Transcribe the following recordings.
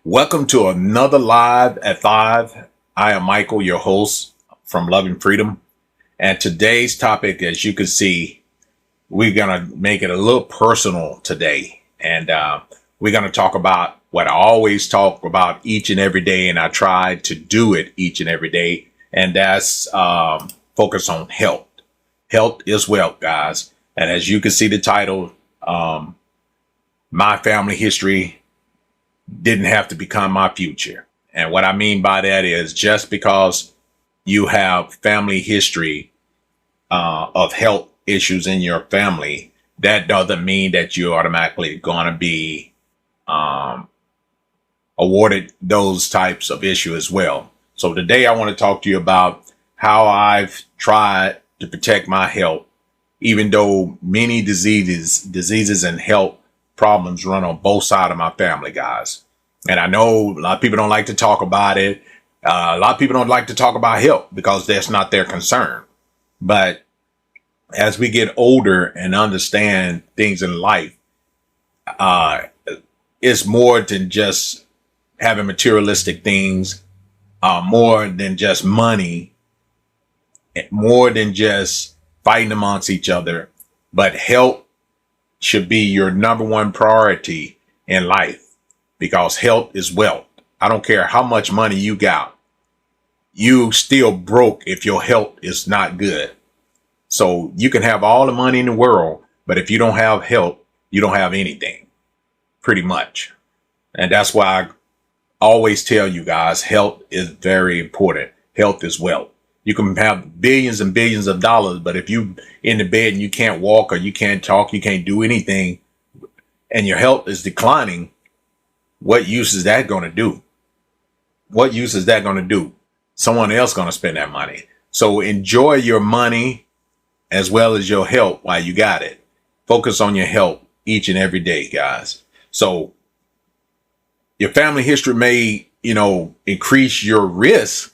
Welcome to another Live at 5. I am Michael, your host from Loving Freedom. And today's topic, as you can see, we're going to make it a little personal today. And we're going to talk about what I always talk about each and every day. And I try to do it each and every day. And that's focus on health. Health is wealth, guys. And as you can see the title, my family history didn't have to become my future. And what I mean by that is just because you have family history of health issues in your family, that doesn't mean that you're automatically going to be awarded those types of issues as well. So today I want to talk to you about how I've tried to protect my health, even though many diseases and health problems run on both sides of my family, guys. And I know a lot of people don't like to talk about it. A lot of people don't like to talk about health because that's not their concern. But as we get older and understand things in life, it's more than just having materialistic things, more than just money, more than just fighting amongst each other. But health should be your number one priority in life, because health is wealth. I don't care how much money you got. You still broke if your health is not good. So you can have all the money in the world, but if you don't have health, you don't have anything, pretty much. And that's why I always tell you guys, health is very important. Health is wealth. You can have billions and billions of dollars, but if you in the bed and you can't walk or you can't talk, you can't do anything, and your health is declining, what use is that going to do? What use is that going to do? Someone else going to spend that money. So enjoy your money as well as your health while you got it. Focus on your health each and every day, guys. So your family history may, increase your risk,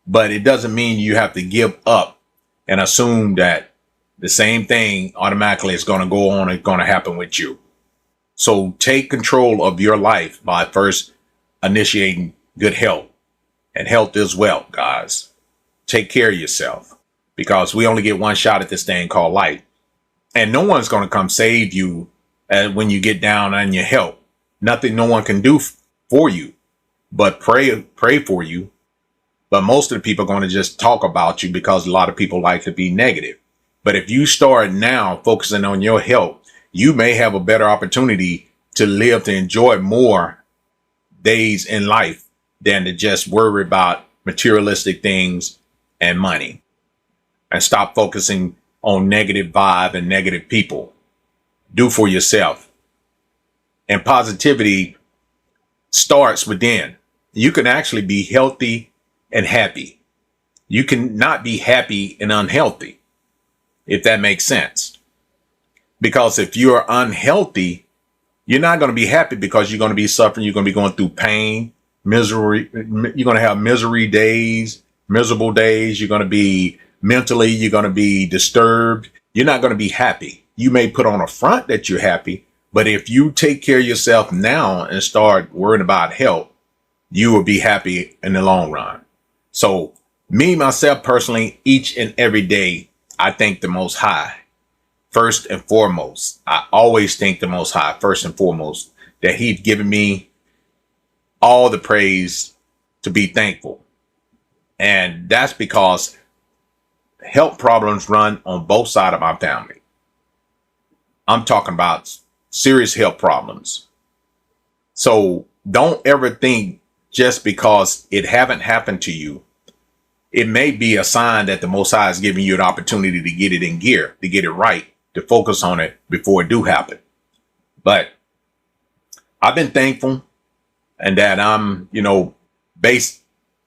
but it doesn't mean you have to give up and assume that the same thing automatically is going to go on and going to happen with you. So take control of your life by first initiating good health. And health is wealth, guys. Take care of yourself, because we only get one shot at this thing called life. And no one's going to come save you when you get down on your health. Nothing no one can do for you but pray for you. But most of the people are going to just talk about you because a lot of people like to be negative. But if you start now focusing on your health, you may have a better opportunity to live, to enjoy more days in life than to just worry about materialistic things and money. And stop focusing on negative vibe and negative people. Do for yourself. And positivity starts within. You can actually be healthy and happy. You can not be happy and unhealthy, if that makes sense. Because if you're unhealthy, you're not going to be happy, because you're going to be suffering. You're going to be going through pain, misery. You're going to have miserable days. You're going to be you're going to be disturbed. You're not going to be happy. You may put on a front that you're happy, but if you take care of yourself now and start worrying about health, you will be happy in the long run. So me, myself personally, each and every day, I thank the Most High. First and foremost, I always thank the Most High first and foremost, that He's given me all the praise to be thankful. And that's because health problems run on both sides of my family. I'm talking about serious health problems. So don't ever think just because it haven't happened to you, it may be a sign that the Most High is giving you an opportunity to get it in gear, to get it right, to focus on it before it do happen. But I've been thankful, and that I'm, based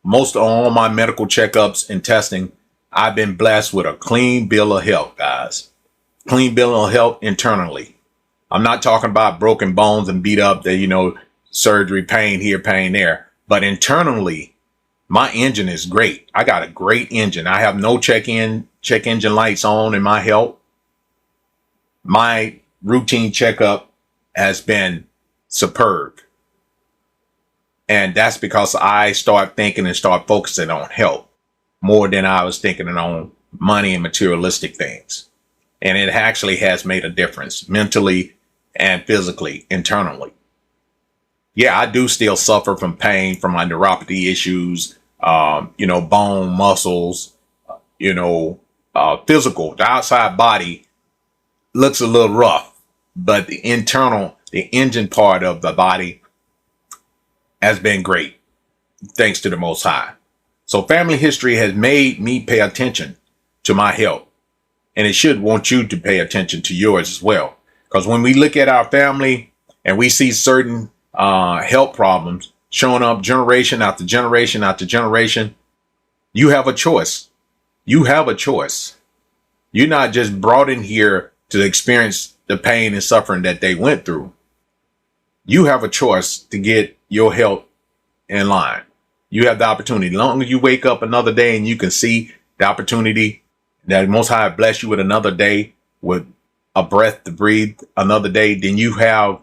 most on all my medical checkups and testing, I've been blessed with a clean bill of health, guys. Clean bill of health internally. I'm not talking about broken bones and beat up that, surgery, pain here, pain there. But internally, my engine is great. I got a great engine. I have no check engine lights on in my health. My routine checkup has been superb. And that's because I start thinking and start focusing on health more than I was thinking on money and materialistic things. And it actually has made a difference mentally and physically, internally. Yeah, I do still suffer from pain from my neuropathy issues, bone, muscles, physical. The outside body looks a little rough, but the engine part of the body has been great, thanks to the Most High. So family history has made me pay attention to my health, and it should want you to pay attention to yours as well. Because when we look at our family and we see certain health problems showing up generation after generation after generation, you have a choice. You have a choice. You're not just brought in here to experience the pain and suffering that they went through. You have a choice to get your health in line. You have the opportunity. As long as you wake up another day and you can see the opportunity that Most High bless you with another day, with a breath to breathe another day, then you have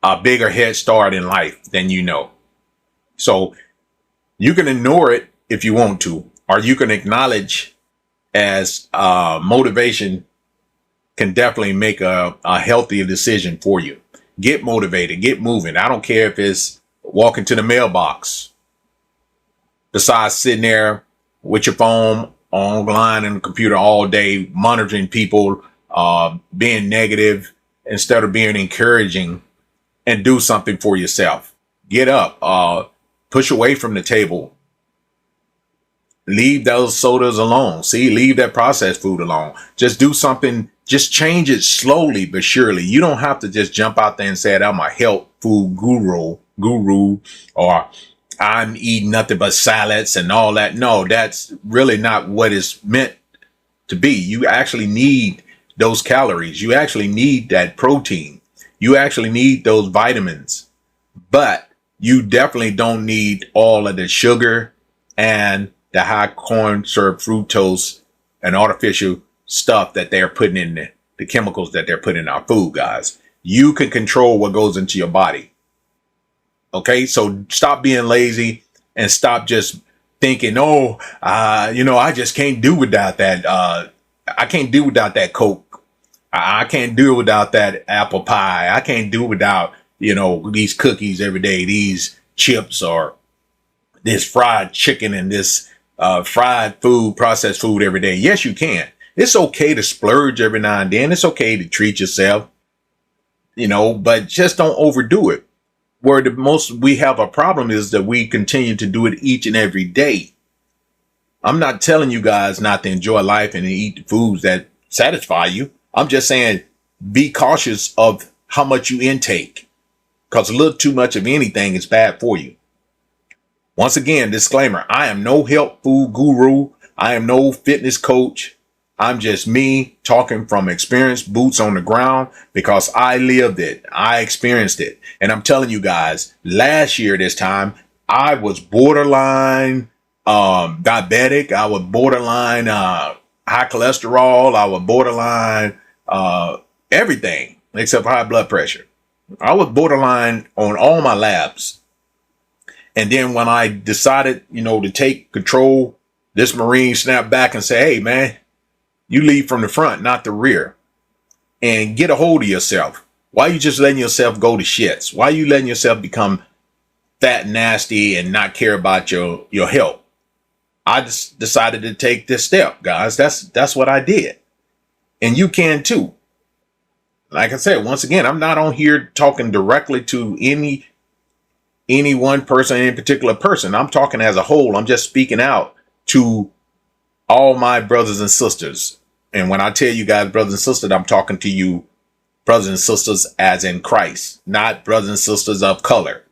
a bigger head start in life than you know. So you can ignore it if you want to, or you can acknowledge as motivation can definitely make a healthier decision for you. Get motivated, get moving. I don't care if it's walking to the mailbox, besides sitting there with your phone online and the computer all day, monitoring people, being negative instead of being encouraging, and do something for yourself. Get up, push away from the table. Leave those sodas alone. Leave that processed food alone. Just do something. Just change it slowly but surely. You don't have to just jump out there and say, I'm a health food guru, or I'm eating nothing but salads and all that. No, that's really not what it's meant to be. You actually need those calories. You actually need that protein. You actually need those vitamins, but you definitely don't need all of the sugar and the high corn syrup, fructose, and artificial stuff that they're putting in the chemicals that they're putting in our food, guys. You can control what goes into your body. Okay, so stop being lazy and stop just thinking, I just can't do without that. I can't do without that Coke. I can't do without that apple pie. I can't do without, these cookies every day, these chips, or this fried chicken and this fried food, processed food every day. Yes, you can. It's okay to splurge every now and then. It's okay to treat yourself, but just don't overdo it. Where the most we have a problem is that we continue to do it each and every day. I'm not telling you guys not to enjoy life and eat foods that satisfy you. I'm just saying, be cautious of how much you intake, because a little too much of anything is bad for you. Once again, disclaimer, I am no health food guru. I am no fitness coach. I'm just me talking from experience, boots on the ground, because I lived it. I experienced it. And I'm telling you guys, last year, this time, I was borderline diabetic. I was borderline high cholesterol. I was borderline everything except high blood pressure. I was borderline on all my labs. And then when I decided, to take control, this Marine snapped back and said, hey, man, you lead from the front, not the rear, and get a hold of yourself. Why you just letting yourself go to shits? Why you letting yourself become fat, nasty, and not care about your health? I just decided to take this step, guys. That's what I did. And you can too. Like I said, once again, I'm not on here talking directly to any one person, any particular person. I'm talking as a whole. I'm just speaking out to all my brothers and sisters. And when I tell you guys, brothers and sisters, I'm talking to you, brothers and sisters, as in Christ, not brothers and sisters of color.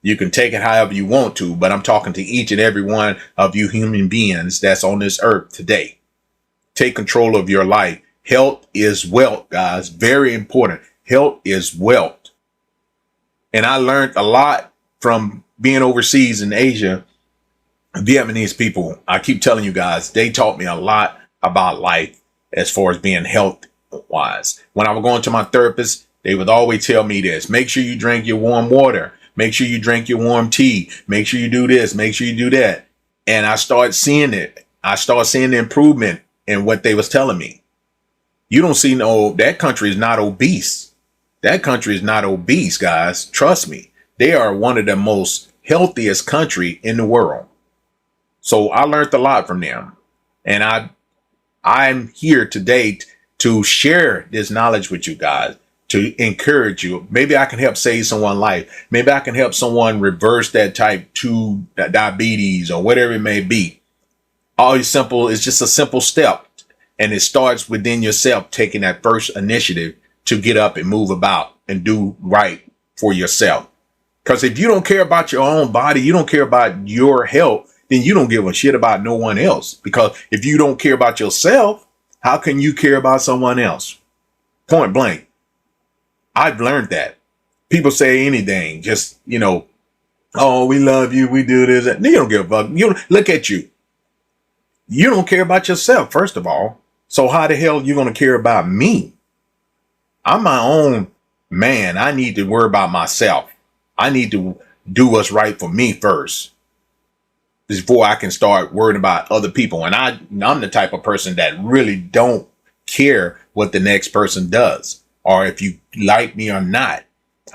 You can take it however you want to, but I'm talking to each and every one of you human beings that's on this earth today. Take control of your life. Health is wealth, guys. Very important. Health is wealth. And I learned a lot from being overseas in Asia. Vietnamese people, I keep telling you guys, they taught me a lot about life as far as being health wise. When I was going to my therapist, they would always tell me this: make sure you drink your warm water. Make sure you drink your warm tea. Make sure you do this. Make sure you do that. And I started seeing it. I started seeing the improvement in what they was telling me. You don't see that country is not obese. That country is not obese, guys. Trust me. They are one of the most healthiest country in the world. So I learned a lot from them. And I'm here today to share this knowledge with you guys, to encourage you. Maybe I can help save someone's life. Maybe I can help someone reverse that type 2 diabetes or whatever it may be. Always simple. It's just a simple step. And it starts within yourself, taking that first initiative to get up and move about and do right for yourself. Because if you don't care about your own body, you don't care about your health, then you don't give a shit about no one else. Because if you don't care about yourself, how can you care about someone else? Point blank. I've learned that. People say anything, just, oh, we love you, we do this. They don't give a fuck. Look at you. You don't care about yourself, first of all. So how the hell are you going to care about me? I'm my own man. I need to worry about myself. I need to do what's right for me first before I can start worrying about other people. And I'm the type of person that really don't care what the next person does or if you like me or not.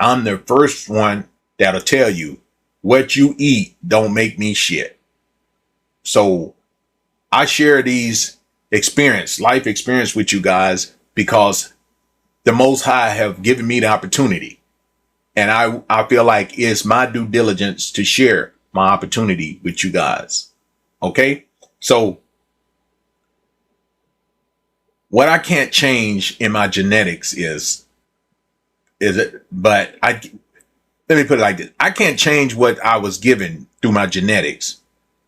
I'm the first one that'll tell you what you eat don't make me shit. So I share these life experience with you guys because the Most High have given me the opportunity. And I feel like it's my due diligence to share my opportunity with you guys. Okay? So what I can't change in my genetics let me put it like this. I can't change what I was given through my genetics,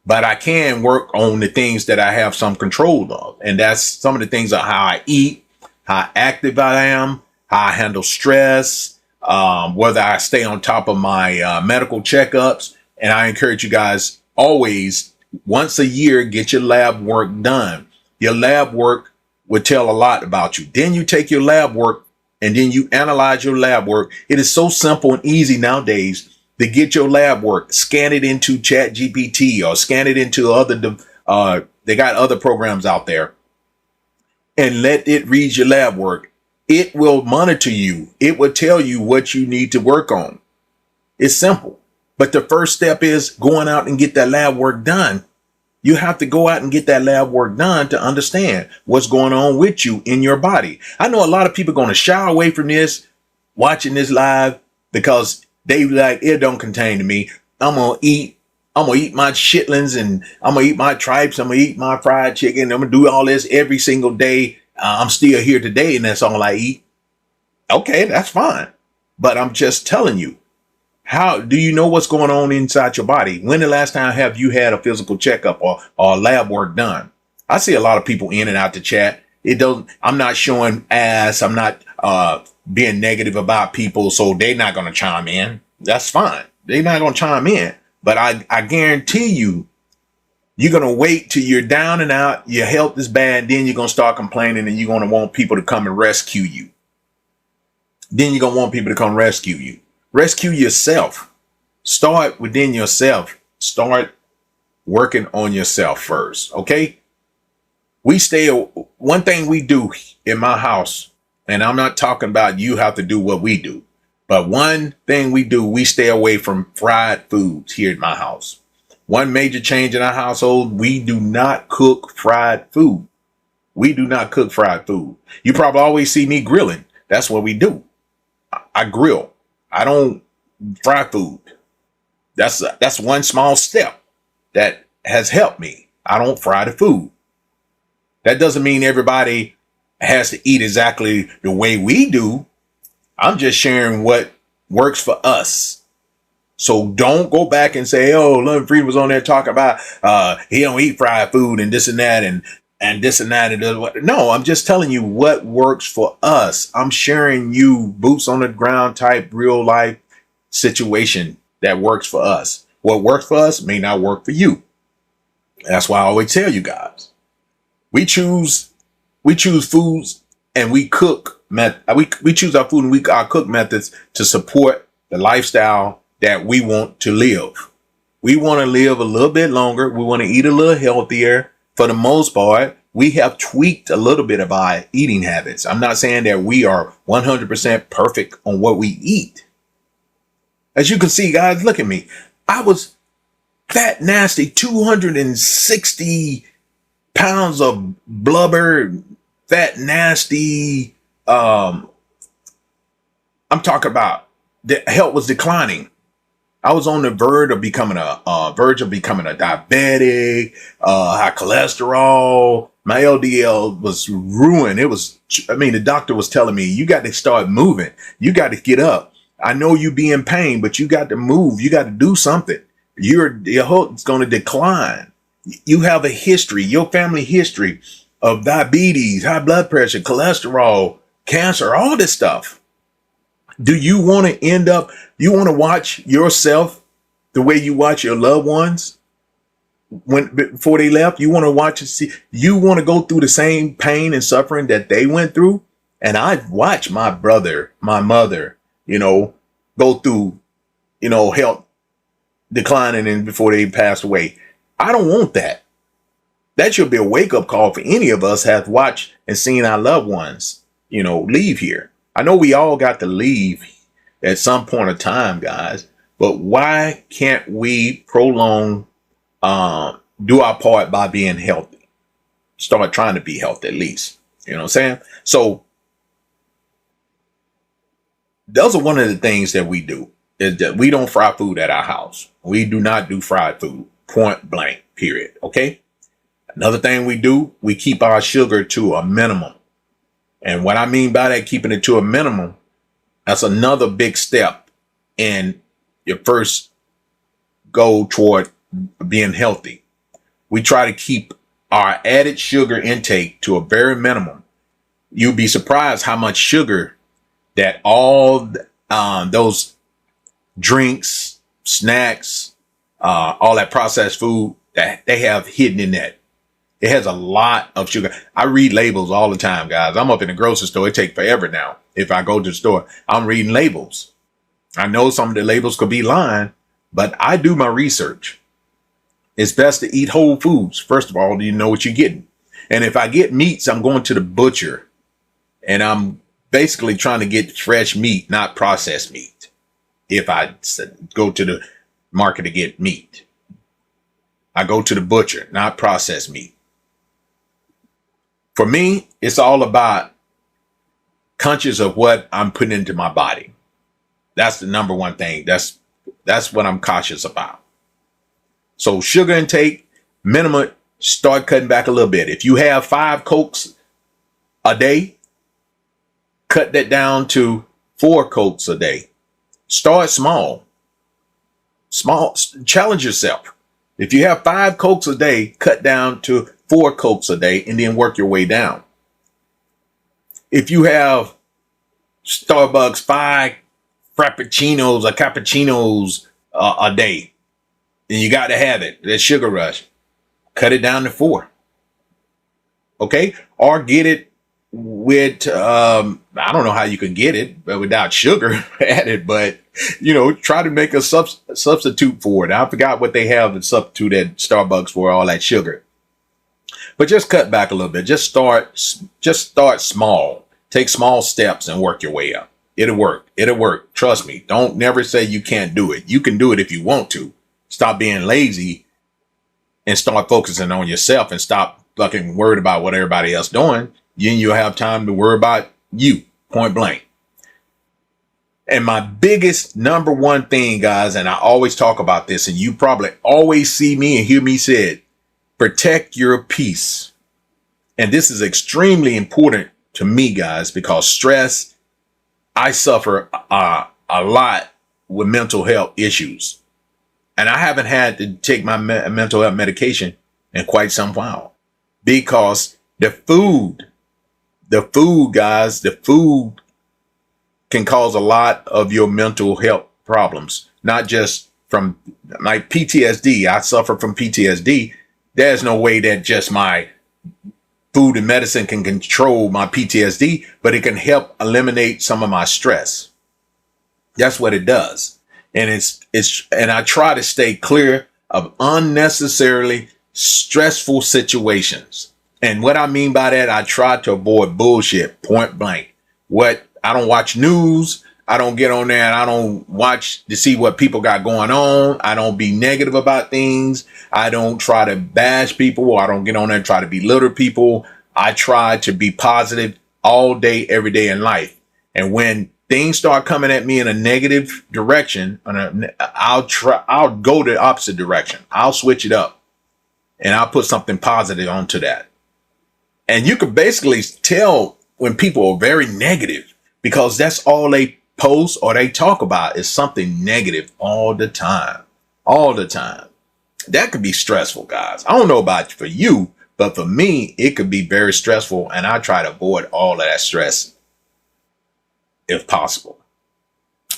but I can work on the things that I have some control of. And that's some of the things are how I eat, how active I am, how I handle stress, whether I stay on top of my medical checkups. And I encourage you guys always, once a year, get your lab work done. Your lab work will tell a lot about you. Then you take your lab work and then you analyze your lab work. It is so simple and easy nowadays to get your lab work, scan it into Chat GPT or scan it into they got other programs out there, and let it read your lab work. It will monitor you. It will tell you what you need to work on. It's simple. But the first step is going out and get that lab work done. You have to go out and get that lab work done to understand what's going on with you in your body. I know a lot of people are going to shy away from this, watching this live, because they like, it don't contain to me. I'm going to eat my chitlins and I'm going to eat my tripes. I'm going to eat my fried chicken. I'm going to do all this every single day. I'm still here today and that's all I eat. Okay, that's fine. But I'm just telling you, how do you know what's going on inside your body? When the last time have you had a physical checkup or lab work done? I see a lot of people in and out the chat. I'm not showing ass. I'm not being negative about people. So they're not going to chime in. That's fine. They're not going to chime in. But I guarantee you, you're going to wait till you're down and out. Your health is bad. Then you're going to start complaining and you're going to want people to come and rescue you. Then you're going to want people to come rescue you. Rescue yourself. Start within yourself. Start working on yourself first. Okay. One thing we do in my house, and I'm not talking about you have to do what we do, but one thing we do, we stay away from fried foods here at my house. One major change in our household, we do not cook fried food. We do not cook fried food. You probably always see me grilling. That's what we do. I grill. I don't fry food. That's one small step that has helped me. I don't fry the food. That doesn't mean everybody has to eat exactly the way we do. I'm just sharing what works for us. So don't go back and say, oh, Love Freedom was on there talking about he don't eat fried food and this and that and this and that. And no, I'm just telling you what works for us. I'm sharing you boots on the ground type real life situation that works for us. What works for us may not work for you. That's why I always tell you guys, we choose foods and we cook. We choose our food and our cook methods to support the lifestyle that we want to live. We want to live a little bit longer. We want to eat a little healthier. For the most part, we have tweaked a little bit of our eating habits. I'm not saying that we are 100% perfect on what we eat. As you can see, guys, look at me. I was fat, nasty, 260 pounds of blubber, fat, nasty. I'm talking about the health was declining. I was on the verge of becoming a diabetic, high cholesterol. My LDL was ruined. The doctor was telling me, you got to start moving. You got to get up. I know you be in pain, but you got to move. You got to do something. Your health is going to decline. You have a history, your family history of diabetes, high blood pressure, cholesterol, cancer, all this stuff. Do you want to you want to watch yourself the way you watch your loved ones before they left? You want to you want to go through the same pain and suffering that they went through? And I've watched my brother, my mother, go through, health declining and before they passed away. I don't want that. That should be a wake up call for any of us have watched and seen our loved ones, leave here. I know we all got to leave at some point of time, guys, but why can't we prolong, do our part by being healthy? Start trying to be healthy at least. You know what I'm saying? So those are one of the things that we do is that we don't fry food at our house. We do not do fried food, point blank, period. Okay. Another thing we do, we keep our sugar to a minimum. And what I mean by that, keeping it to a minimum, that's another big step in your first goal toward being healthy. We try to keep our added sugar intake to a very minimum. You'll be surprised how much sugar that all those drinks, snacks, all that processed food that they have hidden in that. It has a lot of sugar. I read labels all the time, guys. I'm up in the grocery store. It takes forever now. If I go to the store, I'm reading labels. I know some of the labels could be lying, but I do my research. It's best to eat whole foods. First of all, you know what you're getting. And if I get meats, I'm going to the butcher and I'm basically trying to get fresh meat, not processed meat. If I go to the market to get meat, I go to the butcher, not processed meat. For me, it's all about conscious of what I'm putting into my body. That's the number one thing. That's what I'm cautious about. So sugar intake, minimum, start cutting back a little bit. If you have 5 Cokes a day, cut that down to 4 Cokes a day. Start small. Challenge yourself. If you have 5 Cokes a day, cut down to 4 Cokes a day and then work your way down. If you have Starbucks 5 Frappuccinos or Cappuccinos a day, then you got to have it. That sugar rush. Cut it down to 4. Okay? Or get it with, I don't know how you can get it, but without sugar added, but, try to make a substitute for it. I forgot what they have to substitute at Starbucks for all that sugar. But just cut back a little bit. Just start small. Take small steps and work your way up. It'll work. It'll work. Trust me. Don't never say you can't do it. You can do it if you want to. Stop being lazy and start focusing on yourself and stop fucking worried about what everybody else doing. Then you'll have time to worry about you, point blank. And my biggest number one thing, guys, and I always talk about this, and you probably always see me and hear me say it, protect your peace. And this is extremely important to me, guys, because stress, I suffer a lot with mental health issues. And I haven't had to take my mental health medication in quite some while because the food, guys, the food can cause a lot of your mental health problems, not just from like PTSD. I suffer from PTSD. There's no way that just my food and medicine can control my PTSD, but it can help eliminate some of my stress. That's what it does. And I try to stay clear of unnecessarily stressful situations. And what I mean by that, I try to avoid bullshit, point blank. I don't watch news. I don't get on there and I don't watch to see what people got going on. I don't be negative about things. I don't try to bash people, or I don't get on there and try to belittle people. I try to be positive all day, every day in life. And when things start coming at me in a negative direction, I'll go the opposite direction. I'll switch it up and I'll put something positive onto that. And you can basically tell when people are very negative, because that's all they post or they talk about is something negative all the time. All the time. That could be stressful, guys. I don't know about for you, but for me, it could be very stressful. And I try to avoid all of that stress if possible.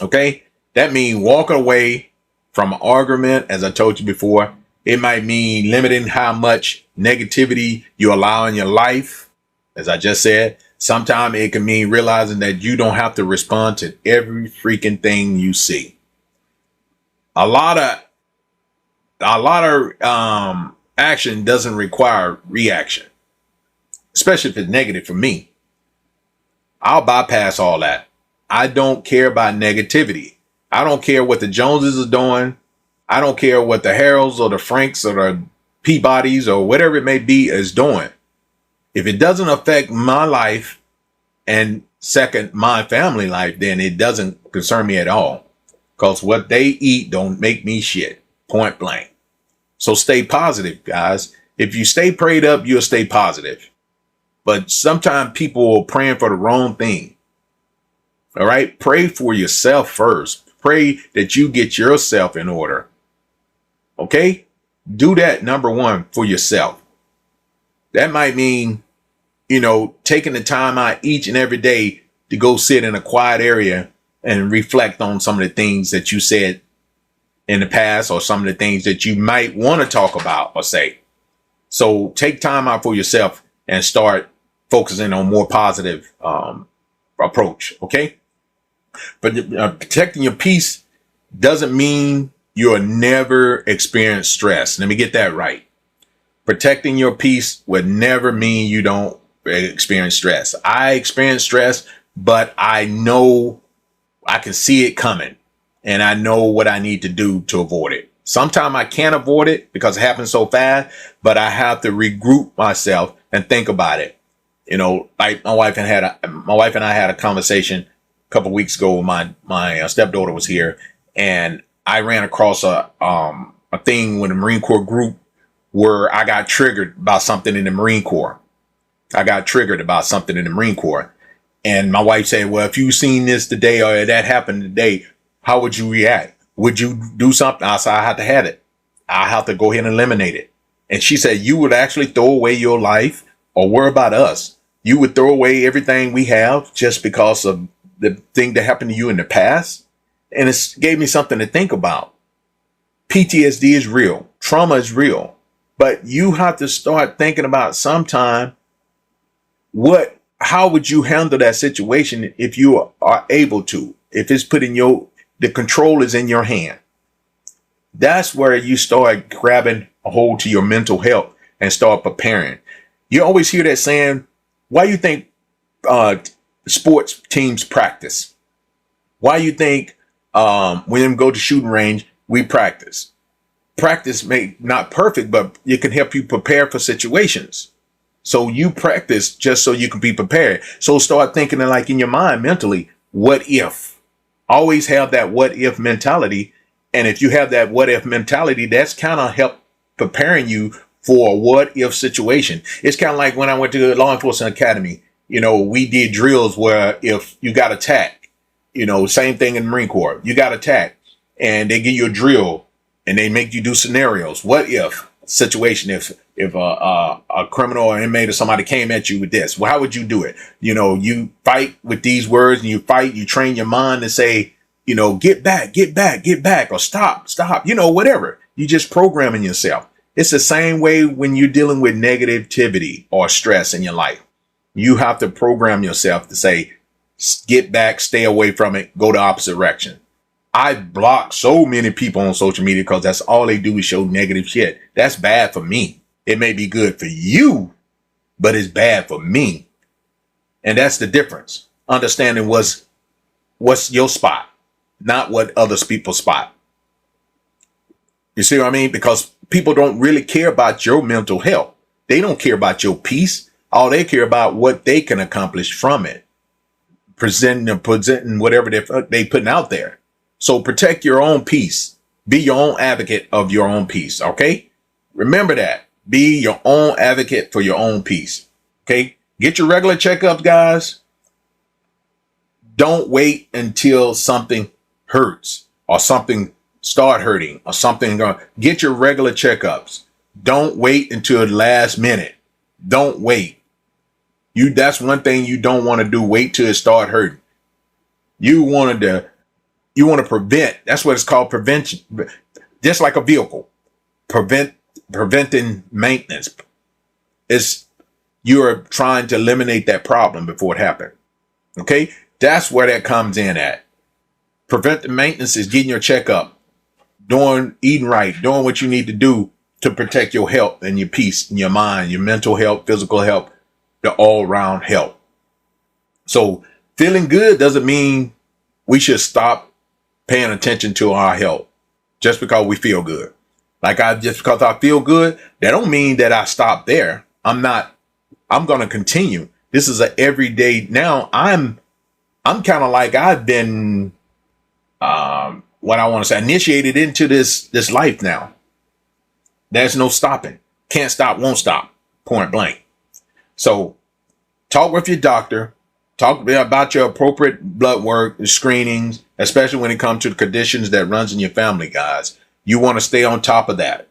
Okay. That means walking away from an argument. As I told you before, it might mean limiting how much negativity you allow in your life. As I just said, sometimes it can mean realizing that you don't have to respond to every freaking thing you see. A lot of action doesn't require reaction, especially if it's negative for me. I'll bypass all that. I don't care about negativity. I don't care what the Joneses are doing. I don't care what the Harolds or the Franks or the Peabodys or whatever it may be is doing. If it doesn't affect my life and second, my family life, then it doesn't concern me at all. Because what they eat don't make me shit. Point blank. So stay positive, guys. If you stay prayed up, you'll stay positive. But sometimes people are praying for the wrong thing. All right. Pray for yourself first. Pray that you get yourself in order. Okay. Do that, number one, for yourself. That might mean, taking the time out each and every day to go sit in a quiet area and reflect on some of the things that you said in the past, or some of the things that you might want to talk about or say. So take time out for yourself and start focusing on more positive approach. Okay. But protecting your peace doesn't mean you'll never experience stress. Let me get that right. Protecting your peace would never mean you don't experience stress. I experience stress, but I know I can see it coming and I know what I need to do to avoid it. Sometimes I can't avoid it because it happens so fast, but I have to regroup myself and think about it. Like my wife and I had a conversation a couple of weeks ago when my stepdaughter was here, and I ran across a thing with a Marine Corps group where I got triggered about something in the Marine Corps. And my wife said, well, if you seen this today or that happened today, how would you react? Would you do something? I said, I have to have it. I have to go ahead and eliminate it. And she said, you would actually throw away your life, or worry about us? You would throw away everything we have just because of the thing that happened to you in the past? And it gave me something to think about. PTSD is real. Trauma is real. But you have to start thinking about sometime how would you handle that situation if you are able to, if it's the control is in your hand. That's where you start grabbing a hold to your mental health and start preparing. You always hear that saying, why you think sports teams practice? Why you think when we go to shooting range, we practice? Practice may not perfect, but it can help you prepare for situations. So you practice just so you can be prepared. So start thinking like in your mind mentally, what if? Always have that what if mentality. And if you have that what if mentality, that's kind of help preparing you for a what if situation. It's kind of like when I went to the law enforcement academy, we did drills where if you got attacked, same thing in the Marine Corps, you got attacked and they give you a drill and they make you do scenarios. What if situation, if a criminal or inmate or somebody came at you with this, well, how would you do it? You fight with these words and you train your mind to say, get back, or stop, whatever. You just programming yourself. It's the same way when you're dealing with negativity or stress in your life. You have to program yourself to say, get back, stay away from it, go the opposite direction. I block so many people on social media because that's all they do is show negative shit. That's bad for me. It may be good for you, but it's bad for me. And that's the difference. Understanding what's your spot, not what other people's spot. You see what I mean? Because people don't really care about your mental health. They don't care about your peace. All they care about what they can accomplish from it. Presenting whatever they putting out there. So protect your own peace. Be your own advocate of your own peace. Okay? Remember that. Be your own advocate for your own peace. Okay? Get your regular checkups, guys. Don't wait until something hurts or something start hurting or something. Get your regular checkups. Don't wait until the last minute. Don't wait. That's one thing you don't want to do. Wait till it start hurting. You want to prevent. That's what it's called, prevention. Just like a vehicle. Preventing maintenance. You're trying to eliminate that problem before it happened. Okay? That's where that comes in at. Preventive maintenance is getting your checkup, eating right, doing what you need to do to protect your health and your peace and your mind, your mental health, physical health, the all-round health. So feeling good doesn't mean we should stop paying attention to our health just because we feel good. Just because I feel good, that don't mean that I stop there. I'm going to continue. This is a everyday. Now I'm kind of like I've been, what I want to say, initiated into this life now. There's no stopping. Can't stop, won't stop. Point blank. So talk with your doctor. Talk about your appropriate blood work, screenings, especially when it comes to the conditions that runs in your family, guys. You want to stay on top of that.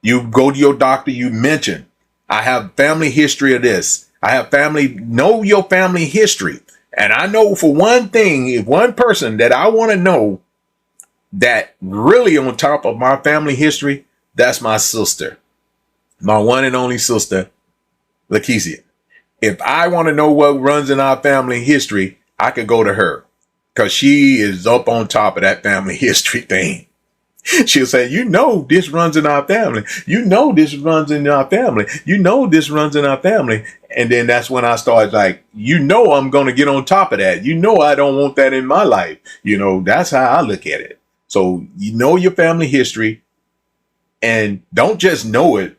You go to your doctor, you mention, I have family history of this. Know your family history. And I know for one thing, if one person that I want to know that really on top of my family history, that's my sister, my one and only sister, Lakeisha. If I want to know what runs in our family history, I could go to her because she is up on top of that family history thing. She'll say, this runs in our family. This runs in our family. This runs in our family. And then that's when I start I'm going to get on top of that. I don't want that in my life. That's how I look at it. So, your family history and don't just know it,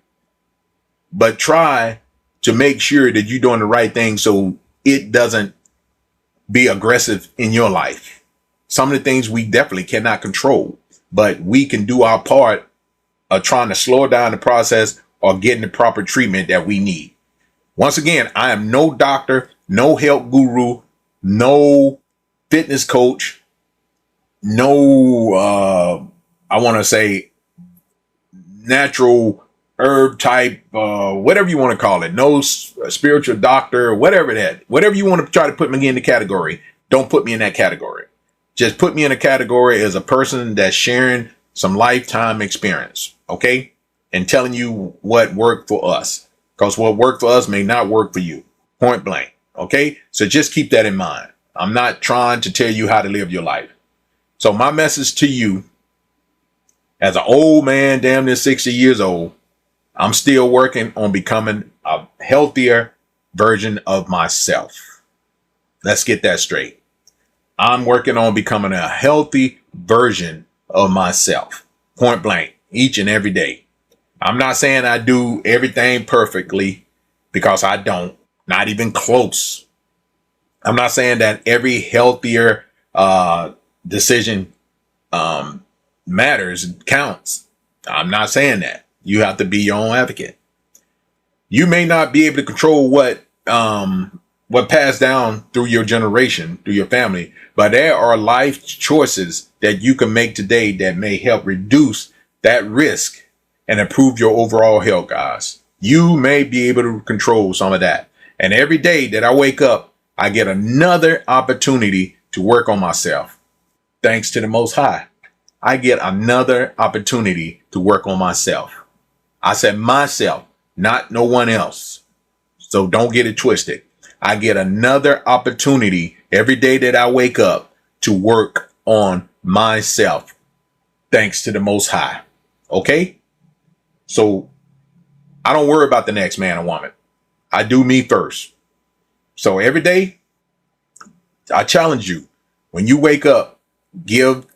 but try to make sure that you're doing the right thing so it doesn't be aggressive in your life. Some of the things we definitely cannot control. But we can do our part of trying to slow down the process or getting the proper treatment that we need. Once again, I am no doctor, no health guru, no fitness coach, no, I want to say natural herb type, whatever you want to call it. No spiritual doctor, whatever you want to try to put me in the category. Don't put me in that category. Just put me in a category as a person that's sharing some lifetime experience, okay? And telling you what worked for us. Because what worked for us may not work for you. Point blank, okay? So just keep that in mind. I'm not trying to tell you how to live your life. So my message to you, as an old man, damn near 60 years old, I'm still working on becoming a healthier version of myself. Let's get that straight. I'm working on becoming a healthy version of myself. Point blank, each and every day. I'm not saying I do everything perfectly because I don't, not even close. I'm not saying that every healthier decision matters, counts. I'm not saying that. You have to be your own advocate. You may not be able to control what passed down through your generation, through your family, but there are life choices that you can make today that may help reduce that risk and improve your overall health, guys. You may be able to control some of that. And every day that I wake up, I get another opportunity to work on myself. Thanks to the Most High, I get another opportunity to work on myself. I said myself, not no one else. So don't get it twisted. I get another opportunity every day that I wake up to work on myself, thanks to the Most High. Okay? So I don't worry about the next man or woman. I do me first. So every day, I challenge you, when you wake up, give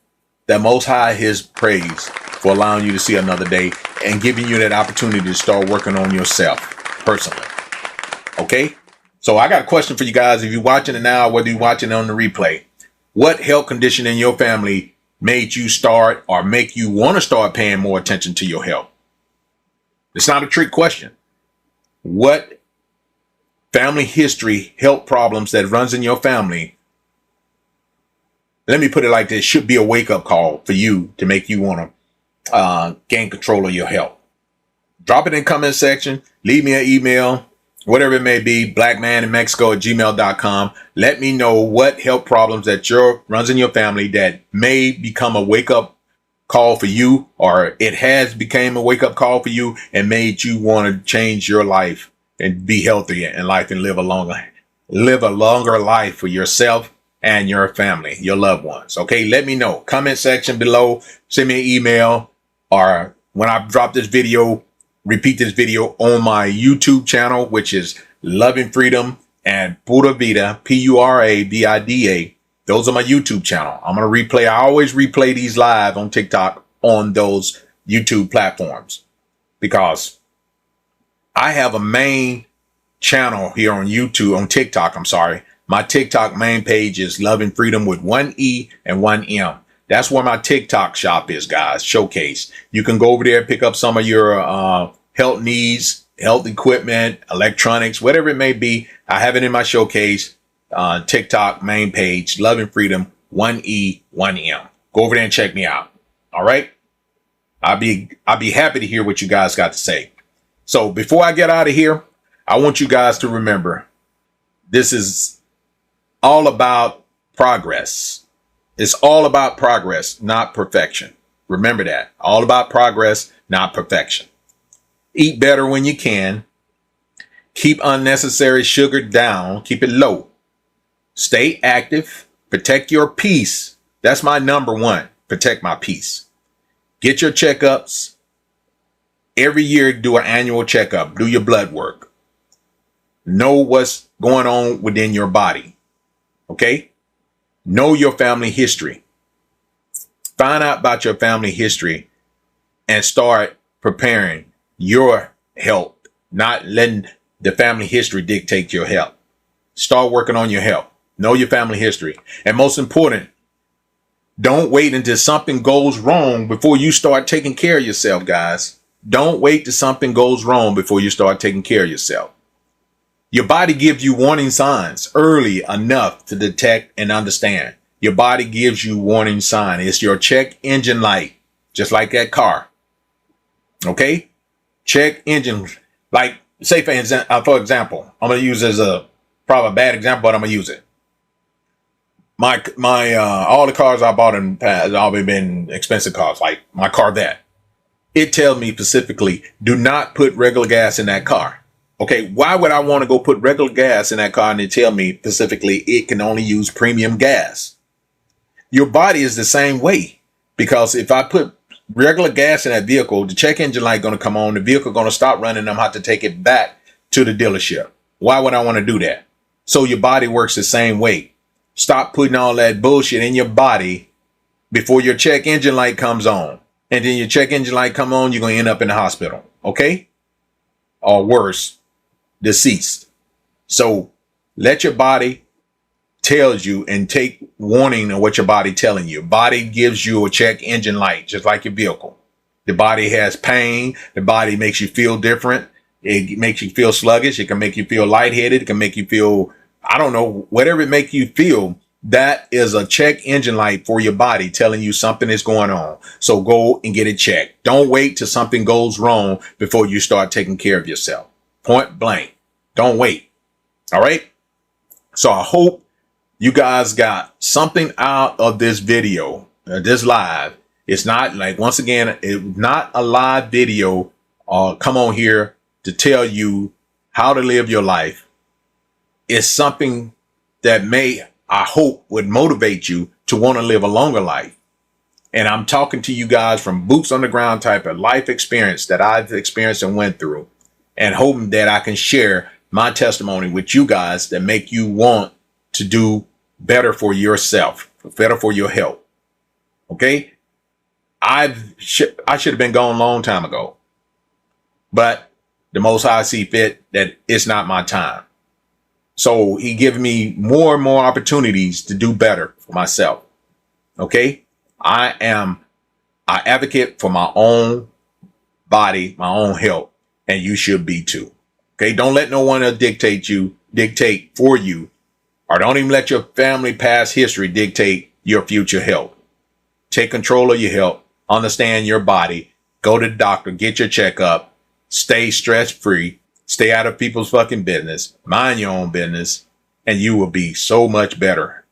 the Most High his praise for allowing you to see another day and giving you that opportunity to start working on yourself personally. Okay? So I got a question for you guys. If you're watching it now, whether you're watching it on the replay, what health condition in your family made you start or make you want to start paying more attention to your health? It's not a trick question. What family history, health problems that runs in your family, let me put it like this, should be a wake-up call for you to make you want to gain control of your health? Drop it in the comment section. Leave me an email, whatever it may be, blackmaninmexico@gmail.com. Let me know what health problems that runs in your family that may become a wake-up call for you, or it has become a wake-up call for you and made you want to change your life and be healthier in life and live a longer life for yourself and your family, your loved ones. Okay, let me know. Comment section below. Send me an email, or when I drop this video, repeat this video on my YouTube channel, which is Loving Freedom and Pura Vida, Purabida. Those are my YouTube channel. I'm going to replay. I always replay these live on TikTok on those YouTube platforms, because I have a main channel here on YouTube, on TikTok. I'm sorry. My TikTok main page is Loving Freedom with 1 E and 1 M. That's where my TikTok shop is, guys. Showcase. You can go over there, pick up some of your health needs, health equipment, electronics, whatever it may be. I have it in my showcase TikTok main page, Loving Freedom 1 E 1 M. Go over there and check me out. All right. I'll be happy to hear what you guys got to say. So before I get out of here, I want you guys to remember, this is all about progress. It's all about progress, not perfection. Remember that. All about progress, not perfection. Eat better when you can. Keep unnecessary sugar down. Keep it low. Stay active. Protect your peace. That's my number one. Protect my peace. Get your checkups. Every year, do an annual checkup. Do your blood work. Know what's going on within your body. Okay? Know your family history. Find out about your family history and start preparing your health, not letting the family history dictate your health. Start working on your health. Know your family history. And most important, don't wait until something goes wrong before you start taking care of yourself, guys. Don't wait till something goes wrong before you start taking care of yourself. Your body gives you warning signs early enough to detect and understand. Your body gives you warning sign. It's your check engine light, just like that car. Okay? Check engine, like say for example, I'm going to use as probably a bad example, but I'm going to use it. My all the cars I bought in the past, all been expensive cars, like my Corvette. It tells me specifically, do not put regular gas in that car. Okay, why would I want to go put regular gas in that car and they tell me specifically it can only use premium gas? Your body is the same way, because if I put regular gas in that vehicle, the check engine light going to come on, the vehicle going to stop running, and I'm have to take it back to the dealership. Why would I want to do that? So your body works the same way. Stop putting all that bullshit in your body before your check engine light comes on. And then your check engine light come on, you're going to end up in the hospital. Okay? Or worse, deceased. So let your body tells you and take warning of what your body telling you. Body gives you a check engine light, just like your vehicle. The body has pain. The body makes you feel different. It makes you feel sluggish. It can make you feel lightheaded. It can make you feel, I don't know, whatever it make you feel. That is a check engine light for your body telling you something is going on. So go and get it checked. Don't wait till something goes wrong before you start taking care of yourself. Point blank. Don't wait. All right. So I hope you guys got something out of this video, this live. It's not like, once again, it's not a live video. Come on here to tell you how to live your life. It's something that may, I hope, would motivate you to want to live a longer life. And I'm talking to you guys from boots on the ground type of life experience that I've experienced and went through, and hoping that I can share my testimony with you guys that make you want to do better for yourself, better for your health. Okay? I should have been gone a long time ago, but the Most High see fit that it's not my time. So he gives me more and more opportunities to do better for myself. Okay? I advocate for my own body, my own health, and you should be too. Okay? Don't let no one else dictate for you, or don't even let your family past history dictate your future health. Take control of your health, understand your body, go to the doctor, get your checkup, stay stress free, stay out of people's fucking business, mind your own business, and you will be so much better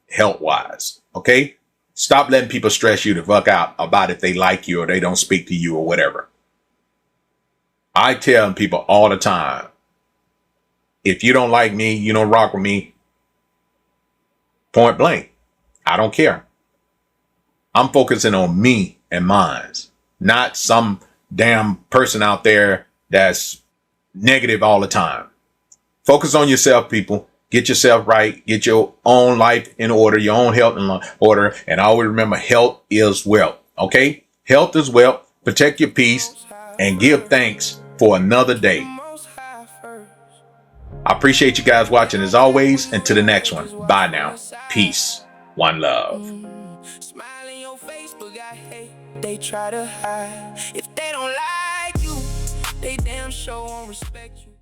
health wise. Okay? Stop letting people stress you the fuck out about if they like you or they don't speak to you or whatever. I tell people all the time, if you don't like me, you don't rock with me, point blank. I don't care. I'm focusing on me and mine, not some damn person out there that's negative all the time. Focus on yourself, people. Get yourself right. Get your own life in order, your own health in order. And always remember, health is wealth. Okay? Health is wealth. Protect your peace and give thanks for another day. I appreciate you guys watching as always. Until the next one. Bye now. Peace. One love. Smile in your face, but I hate they try to hide. If they don't like you, they damn sure won't respect you.